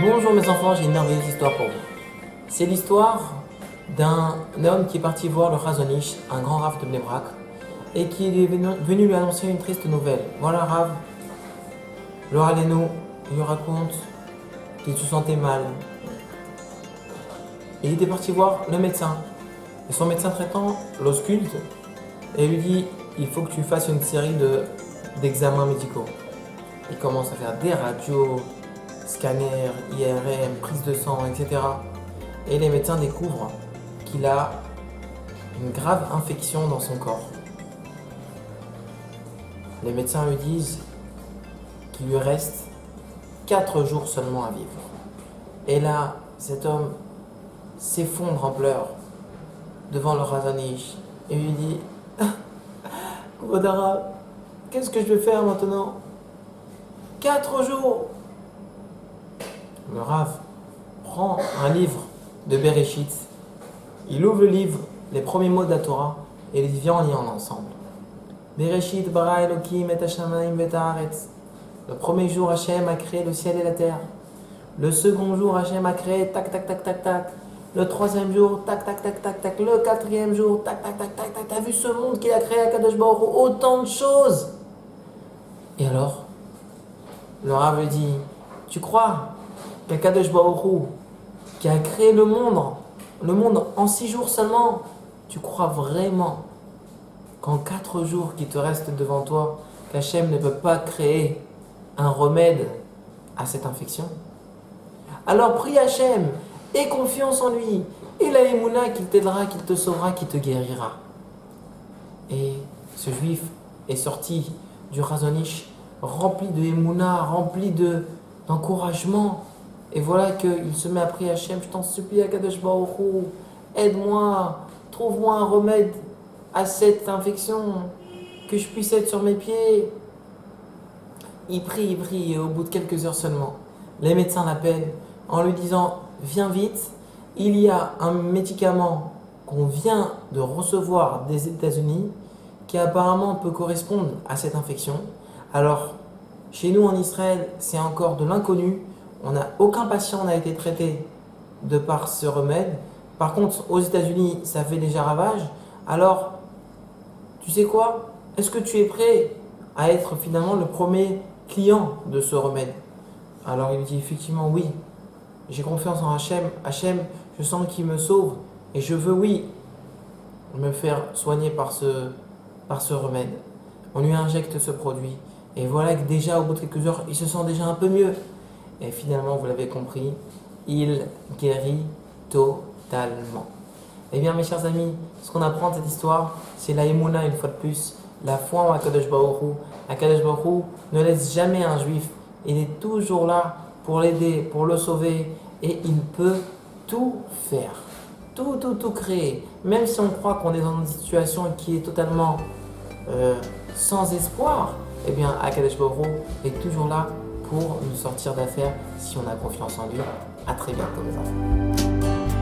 Bonjour mes enfants, j'ai une merveilleuse histoire pour vous. C'est l'histoire d'un homme qui est parti voir le Chazon Ish, un grand Rav de Bnei Brak, et qui est venu lui annoncer une triste nouvelle. Voilà Rav, le Haleno, il lui raconte qu'il se sentait mal. Et il était parti voir le médecin. Et son médecin traitant l'ausculte et lui dit il faut que tu fasses une série d'examens médicaux. Il commence à faire des radios, scanners, IRM, prise de sang, etc. Et les médecins découvrent qu'il a une grave infection dans son corps. Les médecins lui disent qu'il lui reste 4 jours seulement à vivre. Et là, cet homme s'effondre en pleurs devant le Chazon Ish et lui dit Vodara, qu'est-ce que je vais faire maintenant? 4 jours. Le Rav prend un livre de Bereshit, il ouvre le livre, les premiers mots de la Torah, et les vient en liant ensemble. Bereshit bara Elokim et hashamayim vet haaretz. Le premier jour, Hachem a créé le ciel et la terre. Le second jour, Hachem a créé tac tac tac tac tac. Le troisième jour, tac tac tac tac tac. Le quatrième jour, tac tac tac tac tac. T'as vu ce monde qu'il a créé à Kadosh Baruch Hu? Autant de choses. Et alors, le Rav lui dit, tu crois qu'Akadosh Baruch Hu, qui a créé le monde en 6 jours seulement, tu crois vraiment qu'en 4 jours qui te restent devant toi, qu'Hachem ne peut pas créer un remède à cette infection? Alors prie Hachem, aie confiance en lui, et la Emouna qu'il t'aidera, qu'il te sauvera, qu'il te guérira. Et ce juif est sorti du Chazon Ish rempli de Emouna, rempli d'encouragement. Et voilà qu'il se met à prier Hachem, je t'en supplie, Akadosh Baruch Hu, aide-moi, trouve-moi un remède à cette infection, que je puisse être sur mes pieds. Il prie, et au bout de quelques heures seulement, les médecins l'appellent en lui disant, viens vite, il y a un médicament qu'on vient de recevoir des États-Unis qui apparemment peut correspondre à cette infection. Alors, chez nous en Israël, c'est encore de l'inconnu. Aucun patient n'a été traité de par ce remède. Par contre, aux États-Unis, ça fait déjà ravage. Alors, tu sais quoi? Est-ce que tu es prêt à être finalement le premier client de ce remède? Alors, il lui dit effectivement oui. J'ai confiance en Hachem. Hachem, je sens qu'il me sauve. Et je veux, oui, me faire soigner par ce remède. On lui injecte ce produit. Et voilà que déjà, au bout de quelques heures, il se sent déjà un peu mieux. Et finalement, vous l'avez compris, il guérit totalement. Eh bien, mes chers amis, ce qu'on apprend de cette histoire, c'est la Emouna, une fois de plus, la foi en Akadosh Baruch Hu. Akadosh Baruch Hu ne laisse jamais un juif. Il est toujours là pour l'aider, pour le sauver. Et il peut tout faire. Tout créer. Même si on croit qu'on est dans une situation qui est totalement sans espoir, eh bien, Akadosh Baruch Hu est toujours là pour nous sortir d'affaires si on a confiance en lui. À très bientôt les enfants.